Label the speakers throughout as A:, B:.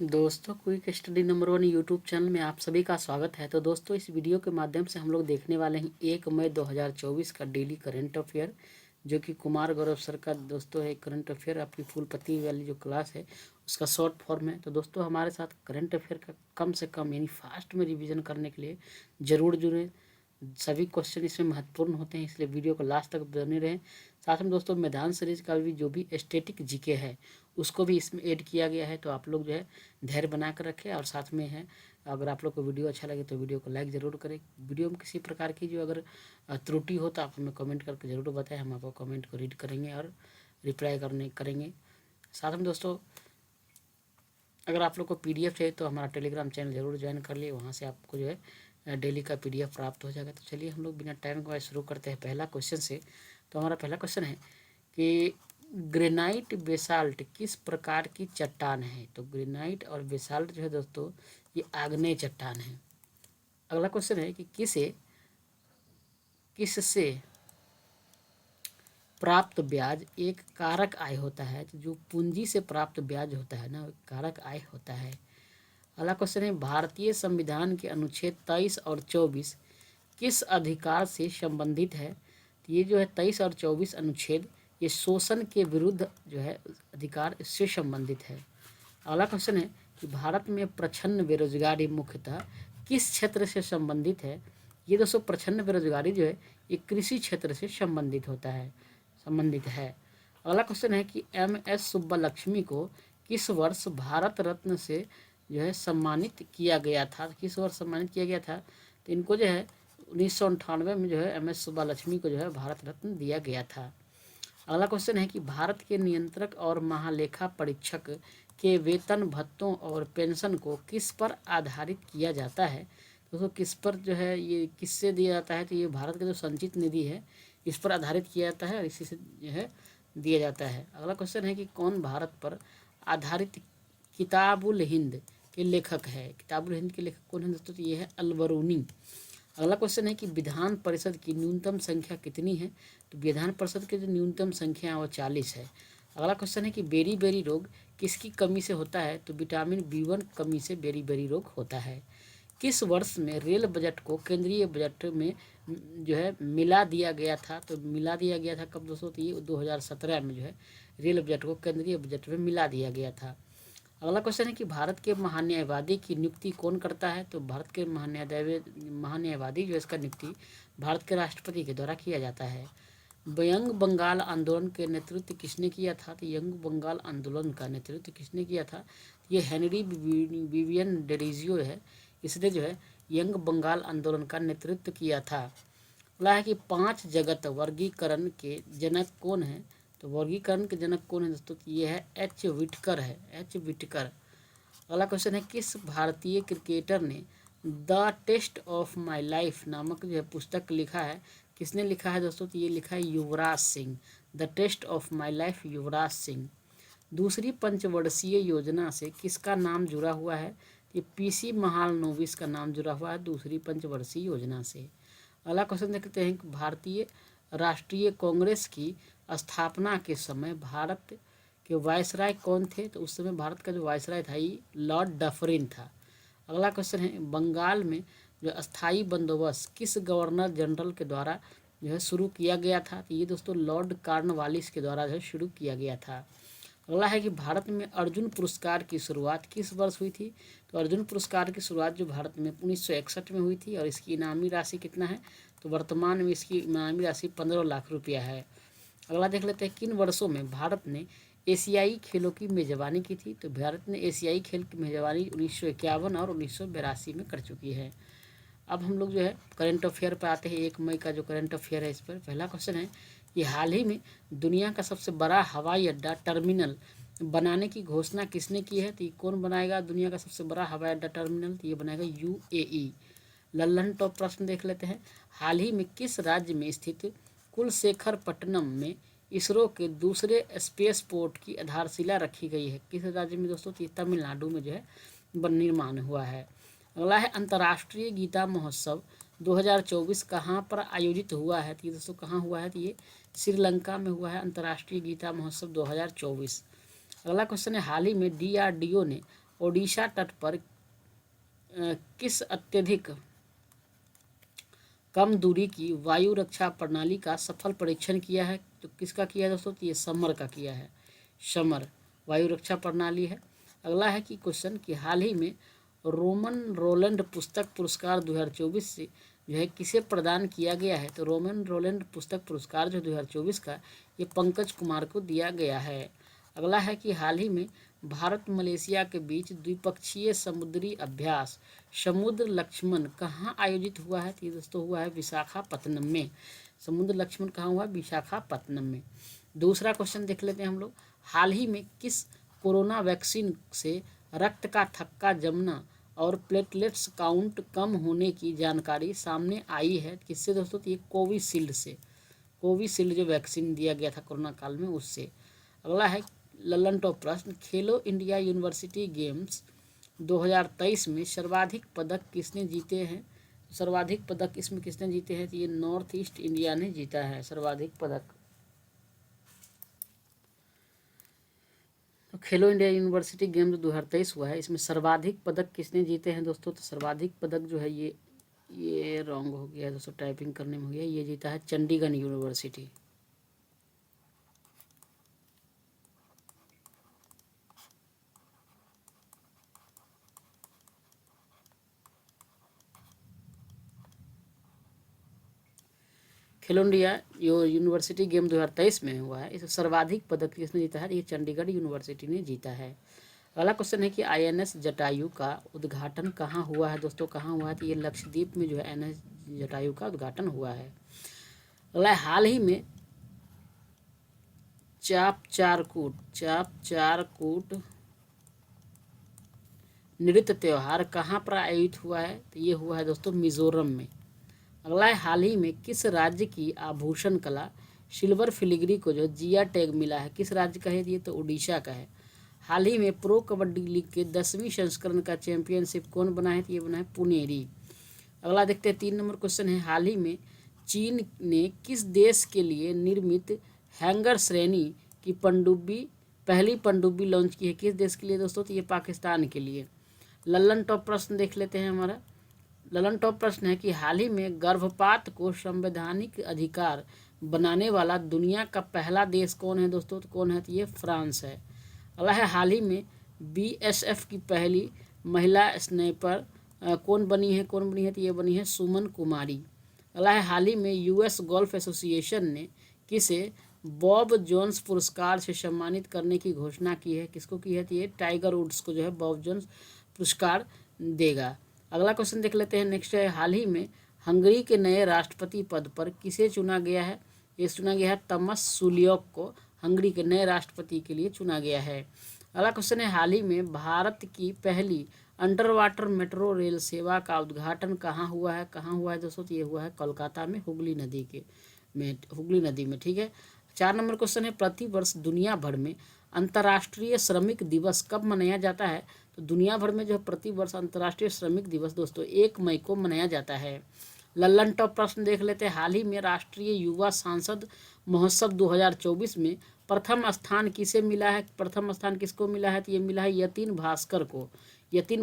A: दोस्तों, quick study number 1 YouTube channel में आप सभी का स्वागत है। तो दोस्तों, इस वीडियो के माध्यम से हम लोग देखने वाले हैं 1 मई 2024 का डेली करंट अफेयर, जो कि कुमार गौरव सर का दोस्तों है। करंट अफेयर आपकी फुल पति वाली जो क्लास है उसका शॉर्ट फॉर्म है। तो दोस्तों, हमारे साथ करंट अफेयर का कम से कम यानी फास्ट में रिविज़न करने के लिए ज़रूर जुड़ें। सभी क्वेश्चन इसमें महत्वपूर्ण होते हैं, इसलिए वीडियो को लास्ट तक बने रहें। साथ में दोस्तों, मैदान सीरीज का भी जो भी स्टैटिक जीके है उसको भी इसमें ऐड किया गया है। तो आप लोग जो है धैर्य बना कर रखें। और साथ में है, अगर आप लोग को वीडियो अच्छा लगे तो वीडियो को लाइक ज़रूर करें। वीडियो में किसी प्रकार की जो अगर त्रुटि हो तो आप हमें कमेंट करके ज़रूर बताएं। हम आपको कमेंट को रीड करेंगे और रिप्लाई करेंगे। साथ में दोस्तों, अगर आप लोग को पीडीएफ चाहिए तो हमारा टेलीग्राम चैनल ज़रूर ज्वाइन कर लिए, वहाँ से आपको जो है डेली का पीडीएफ प्राप्त हो जाएगा। तो चलिए हम लोग बिना टाइम गवाए शुरू करते हैं पहला क्वेश्चन से। तो हमारा पहला क्वेश्चन है कि ग्रेनाइट बेसाल्ट किस प्रकार की चट्टान है। तो ग्रेनाइट और बेसाल्ट जो है दोस्तों, ये आग्नेय चट्टान है। अगला क्वेश्चन है कि किससे प्राप्त ब्याज एक कारक आय होता है। तो जो पूंजी से प्राप्त ब्याज होता है ना, कारक आय होता है। अगला क्वेश्चन है भारतीय संविधान के अनुच्छेद 23 और 24 किस अधिकार से संबंधित है। तो ये जो है 23 और 24 अनुच्छेद, ये शोषण के विरुद्ध जो है अधिकार, इससे संबंधित है। अगला क्वेश्चन है कि भारत में प्रच्छन्न बेरोजगारी मुख्यतः किस क्षेत्र से संबंधित है। ये दोस्तों प्रच्छन्न बेरोजगारी जो है ये कृषि क्षेत्र से संबंधित है। अगला क्वेश्चन है कि MS सुब्बालक्ष्मी को किस वर्ष भारत रत्न से जो है सम्मानित किया गया था। किस वर्ष सम्मानित किया गया था। तो इनको जो है 1998 में जो है MS सुब्बालक्ष्मी को जो है भारत रत्न दिया गया था। अगला क्वेश्चन है कि भारत के नियंत्रक और महालेखा परीक्षक के वेतन भत्तों और पेंशन को किस पर आधारित किया जाता है। दोस्तों, किस पर जो है ये किससे दिया जाता है। तो ये भारत का जो संचित निधि है इस पर आधारित किया जाता है और इसी से जो है दिया जाता है। अगला क्वेश्चन है कि कौन भारत पर आधारित किताबुल हिंद के लेखक है। किताबुल हिंद के लेखक कौन है दोस्तों। तो ये है अलबरूनी। अगला क्वेश्चन है कि विधान परिषद की न्यूनतम संख्या कितनी है। तो विधान परिषद की जो न्यूनतम संख्या है वो 40 है। अगला क्वेश्चन है कि बेरी रोग किसकी कमी से होता है। तो विटामिन B1 कमी से बेरी रोग होता है। किस वर्ष में रेल बजट को केंद्रीय बजट में जो है मिला दिया गया था। तो मिला दिया गया था कब दोस्तों। तो ये 2017 में जो है रेल बजट को केंद्रीय बजट में मिला दिया गया था। अगला क्वेश्चन है कि भारत के महान्यायवादी की नियुक्ति कौन करता है। तो भारत के महान्यायवादी जो इसका नियुक्ति भारत के राष्ट्रपति के द्वारा किया जाता है। यंग बंगाल आंदोलन के नेतृत्व किसने किया था। तो यंग बंगाल आंदोलन का नेतृत्व किसने किया था। ये हेनरी विवियन डेरोजियो है, इसने जो है यंग बंगाल आंदोलन का नेतृत्व किया था। अगला है कि 5 जगत वर्गीकरण के जनक कौन है। तो वर्गीकरण के जनक कौन है दोस्तों। ये है H विटकर है, H विटकर। अगला क्वेश्चन है किस भारतीय क्रिकेटर ने the test of my life नामक जो है पुस्तक लिखा है। किसने लिखा है दोस्तों। तो ये लिखा है Yuvraj Singh. The test of my life, Yuvraj Singh. दूसरी पंचवर्षीय योजना से किसका नाम जुड़ा हुआ है। ये PC महालनोबिस का नाम जुड़ा हुआ है दूसरी पंचवर्षीय योजना से। अगला क्वेश्चन देखते हैं कि भारतीय राष्ट्रीय कांग्रेस की स्थापना के समय भारत के वायसराय कौन थे। तो उस समय भारत का जो वायसराय था ये लॉर्ड डफरिन था। अगला क्वेश्चन है बंगाल में जो अस्थाई बंदोबस्त किस गवर्नर जनरल के द्वारा जो है शुरू किया गया था। तो ये दोस्तों लॉर्ड कॉर्नवालिस के द्वारा जो है शुरू किया गया था। अगला है कि भारत में अर्जुन पुरस्कार की शुरुआत किस वर्ष हुई थी। तो अर्जुन पुरस्कार की शुरुआत जो भारत में 1961 में हुई थी और इसकी इनामी राशि कितना है। तो वर्तमान में इसकी इनामी राशि 15 लाख रुपया है। अगला देख लेते हैं किन वर्षों में भारत ने एशियाई खेलों की मेजबानी की थी। तो भारत ने एशियाई खेल की मेजबानी 1951 और 1982 में कर चुकी है। अब हम लोग जो है करंट अफेयर पर आते हैं। 1 मई का जो करंट अफेयर है इस पर पहला क्वेश्चन है कि हाल ही में दुनिया का सबसे बड़ा हवाई अड्डा टर्मिनल बनाने की घोषणा किसने की है। तो ये कौन बनाएगा दुनिया का सबसे बड़ा हवाई अड्डा टर्मिनल। तो ये बनाएगा UAE। लल्लन टॉप प्रश्न देख लेते हैं। हाल ही में किस राज्य में स्थित कुलशेखरपट्टनम में इसरो के दूसरे स्पेस पोर्ट की आधारशिला रखी गई है। किस राज्य में दोस्तों। तो तमिलनाडु में जो है निर्माण हुआ है। अगला है अंतर्राष्ट्रीय गीता महोत्सव 2024 कहाँ पर आयोजित हुआ है। तो ये दोस्तों कहाँ हुआ है। तो ये श्रीलंका में हुआ है अंतर्राष्ट्रीय गीता महोत्सव 2024। अगला क्वेश्चन है हाल ही में DRDO ने ओडिशा तट पर किस अत्यधिक कम दूरी की वायु रक्षा प्रणाली का सफल परीक्षण किया है? तो किसका किया है दोस्तों? तो ये समर का किया है। समर वायु रक्षा प्रणाली है। अगला है कि क्वेश्चन कि हाल ही में रोमन रोलैंड पुस्तक पुरस्कार 2024 से जो है किसे प्रदान किया गया है? तो रोमन रोलैंड पुस्तक पुरस्कार जो 2024 का ये पंकज कुमार को दिया गया है। अगला है कि हाल ही में भारत मलेशिया के बीच द्विपक्षीय समुद्री अभ्यास समुद्र लक्ष्मण कहाँ आयोजित हुआ है? तो ये दोस्तों हुआ है विशाखापत्तनम में। समुद्र लक्ष्मण कहाँ हुआ? विशाखापत्तनम में। दूसरा क्वेश्चन देख लेते हैं हम लोग। हाल ही में किस कोरोना वैक्सीन से रक्त का थक्का जमना और प्लेटलेट्स काउंट कम होने की जानकारी सामने आई है? किससे दोस्तों? तो ये कोविशील्ड से। कोविशील्ड जो वैक्सीन दिया गया था कोरोना काल में, उससे। अगला है लल्लन टॉप प्रश्न, खेलो इंडिया यूनिवर्सिटी गेम्स 2023 में सर्वाधिक पदक किसने जीते हैं? सर्वाधिक पदक इसमें किसने जीते हैं? तो ये नॉर्थ ईस्ट इंडिया ने जीता है सर्वाधिक पदक। तो खेलो इंडिया यूनिवर्सिटी गेम्स 2023 हुआ है, इसमें सर्वाधिक पदक किसने जीते हैं दोस्तों? तो सर्वाधिक पदक जो है ये रॉन्ग हो गया है दोस्तों, टाइपिंग करने में हो गया। ये जीता है चंडीगढ़ यूनिवर्सिटी। खेलो इंडिया यूनिवर्सिटी गेम 2023 में हुआ है, इसमें सर्वाधिक पदक किसने जीता है? ये चंडीगढ़ यूनिवर्सिटी ने जीता है। अगला क्वेश्चन है कि INS जटायु का उद्घाटन कहाँ हुआ है दोस्तों? कहाँ हुआ है? तो ये लक्षद्वीप में जो है INS जटायु का उद्घाटन हुआ है। अगला हाल ही में चाप चारकूट नृत्य त्यौहार कहाँ पर आयोजित हुआ है? तो ये हुआ है दोस्तों मिजोरम में। अगला है हाल ही में किस राज्य की आभूषण कला सिल्वर फिलिग्री को जो जिया टैग मिला है? किस राज्य का है? ये तो उड़ीसा का है। हाल ही में प्रो कबड्डी लीग के 10वीं संस्करण का चैंपियनशिप कौन बना है? तो ये बना है पुनेरी। अगला देखते हैं 3 नंबर क्वेश्चन है, हाल ही में चीन ने किस देश के लिए निर्मित हैंगर श्रेणी की पहली पनडुब्बी लॉन्च की है? किस देश के लिए दोस्तों? तो ये पाकिस्तान के लिए। लल्लन टॉप प्रश्न देख लेते हैं हमारा। ललन टॉप प्रश्न है कि हाल ही में गर्भपात को संवैधानिक अधिकार बनाने वाला दुनिया का पहला देश कौन है दोस्तों? तो कौन है? तो ये फ्रांस है। अगला है हाल ही में BSF की पहली महिला स्नाइपर कौन बनी है? तो ये बनी है सुमन कुमारी। अगला है हाल ही में US गोल्फ एसोसिएशन ने किसे बॉब जोन्स पुरस्कार से सम्मानित करने की घोषणा की है? किसको की है? तो ये टाइगर वुड्स को जो है बॉब जोन्स पुरस्कार देगा। अगला क्वेश्चन देख लेते हैं। नेक्स्ट है हाल ही में हंगरी के नए राष्ट्रपति पद पर किसे चुना गया है? ये चुना गया है तमस सुलियोक को हंगरी के नए राष्ट्रपति के लिए चुना गया है। अगला क्वेश्चन है हाल ही में भारत की पहली अंडर वाटर मेट्रो रेल सेवा का उद्घाटन कहाँ हुआ है? दोस्तों? तो ये हुआ है कोलकाता में हुगली नदी में। ठीक है। 4 नंबर क्वेश्चन है प्रतिवर्ष दुनिया भर में अंतर्राष्ट्रीय श्रमिक दिवस कब मनाया जाता है? तो दुनिया भर में जो प्रतिवर्ष अंतर्राष्ट्रीय श्रमिक दिवस दोस्तों 1 मई को मनाया जाता है। लल्लन टॉप प्रश्न देख लेते हैं। हाल ही में राष्ट्रीय युवा सांसद महोत्सव 2024 में प्रथम स्थान किसे मिला है? प्रथम स्थान किसको मिला है? तो ये मिला है यतीन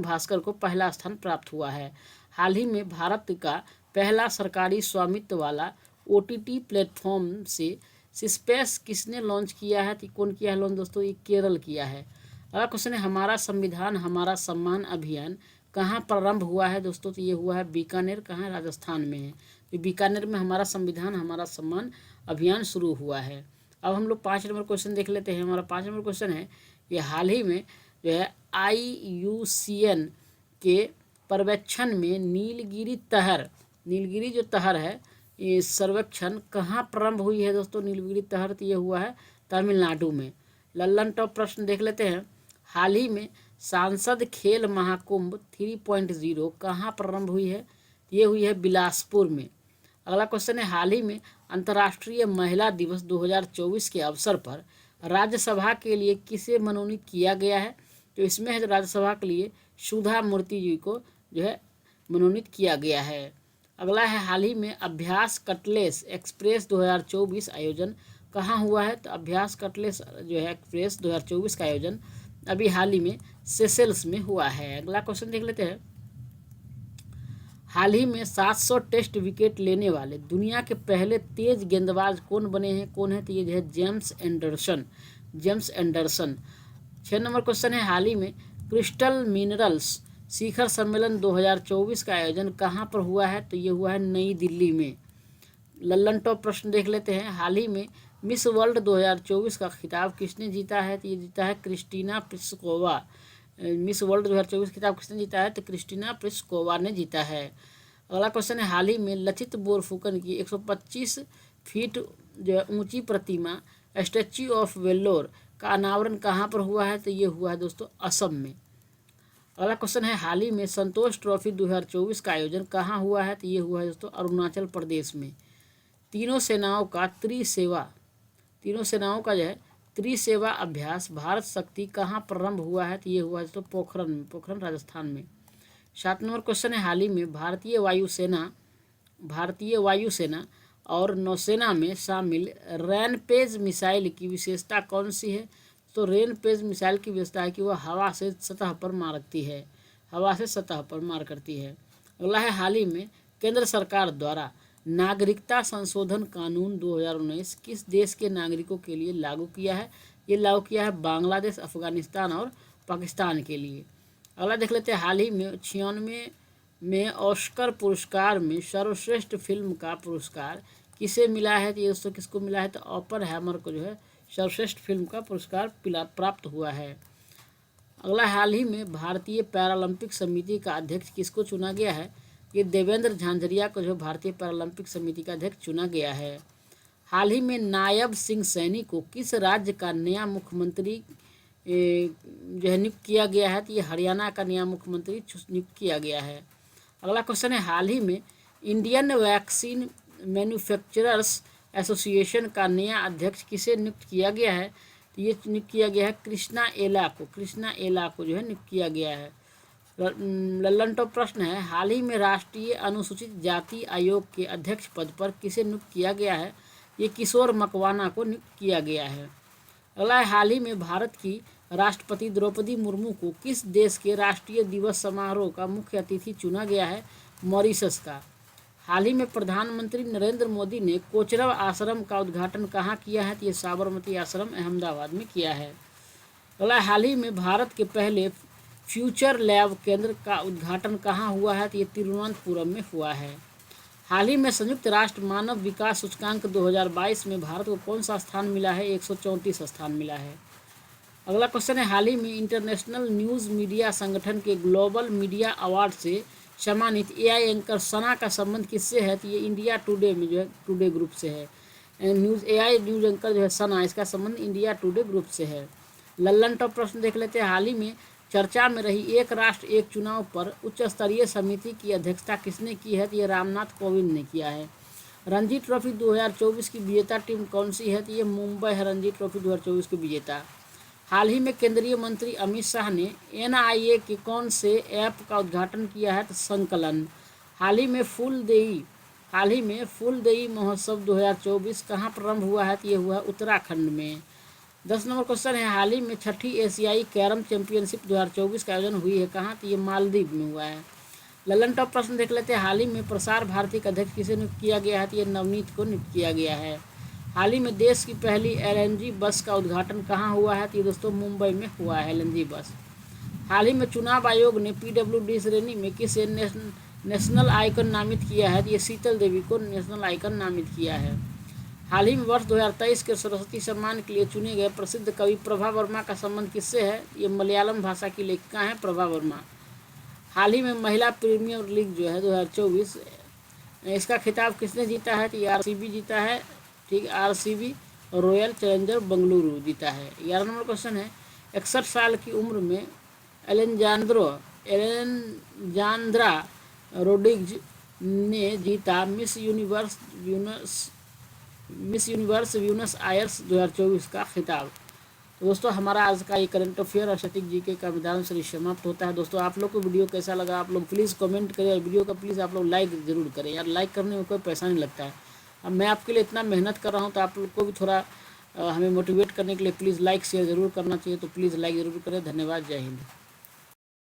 A: भास्कर को पहला स्थान प्राप्त हुआ है। हाल ही में भारत का पहला सरकारी स्वामित्व वाला OTT प्लेटफॉर्म से स्पेस किसने लॉन्च किया है? तो कौन किया है लॉन्च दोस्तों? ये केरल किया है। अगला क्वेश्चन है हमारा संविधान हमारा सम्मान अभियान कहाँ प्रारंभ हुआ है दोस्तों? तो ये हुआ है बीकानेर। कहाँ? राजस्थान में है। तो बीकानेर में हमारा संविधान हमारा सम्मान अभियान शुरू हुआ है। अब हम लोग 5 नंबर क्वेश्चन देख लेते हैं। हमारा 5 नंबर क्वेश्चन है कि हाल ही में जो है IUCN के पर्यवेक्षण में नीलगिरी जो तहर है ये सर्वेक्षण कहाँ प्रारंभ हुई है दोस्तों? नीलगिरी तहर। तो ये हुआ है तमिलनाडु में। लल्लन टॉप प्रश्न देख लेते हैं। हाल ही में सांसद खेल महाकुंभ 3.0 कहाँ प्रारंभ हुई है? ये हुई है बिलासपुर में। अगला क्वेश्चन है हाल ही में अंतर्राष्ट्रीय महिला दिवस 2024 के अवसर पर राज्यसभा के लिए किसे मनोनीत किया गया है? तो इसमें है राज्यसभा के लिए सुधा मूर्ति जी को जो है मनोनीत किया गया है। अगला है हाल ही में अभ्यास कटलेस एक्सप्रेस 2024 आयोजन कहाँ हुआ है? तो अभ्यास कटलेस जो है एक्सप्रेस 2024 का आयोजन अभी हाल ही में सेशेल्स में हुआ है। अगला क्वेश्चन देख लेते हैं। हाल ही में 700 टेस्ट विकेट लेने वाले दुनिया के पहले तेज गेंदबाज कौन बने हैं? कौन है? तो ये जो है जेम्स एंडरसन। 6 नंबर क्वेश्चन है। हाल ही में क्रिस्टल मिनरल्स शिखर सम्मेलन 2024 का आयोजन कहाँ पर हुआ है? तो ये हुआ है नई दिल्ली में। लल्लन टॉप प्रश्न देख लेते हैं। हाल ही में मिस वर्ल्ड 2024 का खिताब किसने जीता है? तो ये जीता है क्रिस्टीना प्लिस्कोवा। मिस वर्ल्ड 2024 खिताब किसने जीता है? तो क्रिस्टीना प्लिस्कोवा ने जीता है। अगला क्वेश्चन है। हाल ही में लचित बोरफुकन की 125 फीट जो है ऊंची प्रतिमा स्टैच्यू ऑफ वेल्लोर का अनावरण कहाँ पर हुआ है? तो ये हुआ है दोस्तों असम में। अगला क्वेश्चन है। हाल ही में संतोष ट्रॉफी 2024 का आयोजन कहाँ हुआ है? तो ये हुआ है दोस्तों अरुणाचल प्रदेश में। तीनों सेनाओं का जो है त्रिसेवा अभ्यास भारत शक्ति कहाँ प्रारंभ हुआ है? तो ये हुआ है दोस्तों पोखरण राजस्थान में। 7 नंबर क्वेश्चन है। हाल ही में भारतीय वायुसेना और नौसेना में शामिल रैनपेज मिसाइल की विशेषता कौन सी है? तो रैनपेज मिसाइल की विशेषता है कि वह हवा से सतह पर मार करती है। अगला है। हाल ही में केंद्र सरकार द्वारा नागरिकता संशोधन कानून 2019 किस देश के नागरिकों के लिए लागू किया है? ये लागू किया है बांग्लादेश, अफगानिस्तान और पाकिस्तान के लिए। अगला देख लेते हैं। हाल ही में 96 में ऑस्कर पुरस्कार में सर्वश्रेष्ठ फिल्म का पुरस्कार किसे मिला है? तो ये दोस्तों किसको मिला है? तो ओपेनहाइमर को जो है सर्वश्रेष्ठ फिल्म का पुरस्कार प्राप्त हुआ है। अगला, हाल ही में भारतीय पैरालंपिक समिति का अध्यक्ष किसको चुना गया है? ये देवेंद्र झांझरिया को जो भारतीय पैरालंपिक समिति का अध्यक्ष चुना गया है। हाल ही में नायब सिंह सैनी को किस राज्य का नया मुख्यमंत्री जो है नियुक्त किया गया है? तो ये हरियाणा का नया मुख्यमंत्री नियुक्त किया गया है। अगला क्वेश्चन है। हाल ही में इंडियन वैक्सीन मैन्युफैक्चरर्स एसोसिएशन का नया अध्यक्ष किसे नियुक्त किया गया है? तो ये नियुक्त किया गया है कृष्णा एला को जो है नियुक्त किया गया है। लल्लन टॉप प्रश्न है। हाल ही में राष्ट्रीय अनुसूचित जाति आयोग के अध्यक्ष पद पर किसे नियुक्त किया गया है? ये किशोर मकवाना को नियुक्त किया गया है। अगला है। हाल ही में भारत की राष्ट्रपति द्रौपदी मुर्मू को किस देश के राष्ट्रीय दिवस समारोह का मुख्य अतिथि चुना गया है? मॉरिशस का। हाल ही में प्रधानमंत्री नरेंद्र मोदी ने कोचरब आश्रम का उद्घाटन कहाँ किया है? तो ये साबरमती आश्रम अहमदाबाद में किया है। अगला, हाल ही में भारत के पहले फ्यूचर लैब केंद्र का उद्घाटन कहाँ हुआ है? तो ये तिरुवनंतपुरम में हुआ है। हाल ही में संयुक्त राष्ट्र मानव विकास सूचकांक 2022 में भारत को कौन सा स्थान मिला है? 134 स्थान मिला है। अगला क्वेश्चन है। हाल ही में इंटरनेशनल न्यूज़ मीडिया संगठन के ग्लोबल मीडिया अवार्ड से सम्मानित एआई एंकर सना का संबंध किससे है? तो ये इंडिया टुडे में जो है टुडे ग्रुप से है। एआई न्यूज़ एंकर जो है सना, इसका संबंध इंडिया टुडे ग्रुप से है। लल्लन टॉप प्रश्न देख लेते हैं। हाल ही में चर्चा में रही एक राष्ट्र एक चुनाव पर उच्च स्तरीय समिति की अध्यक्षता किसने की है? तो ये रामनाथ कोविंद ने किया है। रणजी ट्रॉफी 2024 की विजेता टीम कौन सी है? तो ये मुंबई है रणजी ट्रॉफी 2024 की विजेता। हाल ही में केंद्रीय मंत्री अमित शाह ने एनआईए के कौन से ऐप का उद्घाटन किया है? तो संकलन। हाल ही में फूलदेई महोत्सव 2024 कहाँ प्रारंभ हुआ है? तो ये हुआ है उत्तराखंड में। 10 नंबर क्वेश्चन है। हाल ही में 6ठी एशियाई कैरम चैंपियनशिप 2024 का आयोजन हुई है कहाँ? तो ये मालदीव में हुआ है। लल्लन टॉप प्रश्न देख लेते हैं। हाल ही में प्रसार भारती का अध्यक्ष किसे नियुक्त किया गया है? तो ये नवनीत को नियुक्त किया गया है। हाल ही में देश की पहली एलएनजी बस का उद्घाटन कहाँ हुआ है? तो ये दोस्तों मुंबई में हुआ है एलएनजी बस। हाल ही में चुनाव आयोग ने पीडब्ल्यूडी श्रेणी में किसे नेशनल आइकन नामित किया है? तो ये शीतल देवी को नेशनल आइकन नामित किया है। हाल ही में वर्ष 2023 के सरस्वती सम्मान के लिए चुने गए प्रसिद्ध कवि प्रभा वर्मा का संबंध किससे है? ये मलयालम भाषा की लेखिका हैं प्रभा वर्मा। हाल ही में महिला प्रीमियर लीग जो है 2024 इसका खिताब किसने जीता है? तो ये आरसीबी जीता है। ठीक, आरसीबी रॉयल चैलेंजर बेंगलुरु जीता है। 11 नंबर क्वेश्चन है। 61 साल की उम्र में एलेजांद्रा रोड्रिग्ज ने जीता मिस यूनिवर्स ब्यूनस आयर्स 2024 का खिताब। तो दोस्तों हमारा आज का ये करंट अफेयर और स्टैटिक जीके का विधान से समाप्त होता है। दोस्तों आप लोग को वीडियो कैसा लगा आप लोग प्लीज़ कमेंट करें और वीडियो का प्लीज़ आप लोग लाइक ज़रूर करें यार। लाइक करने में कोई पैसा नहीं लगता है। अब मैं आपके लिए इतना मेहनत कर रहा हूँ तो आप लोग को भी थोड़ा हमें मोटिवेट करने के लिए प्लीज़ लाइक शेयर ज़रूर करना चाहिए। तो प्लीज़ लाइक ज़रूर करें। धन्यवाद। जय हिंद।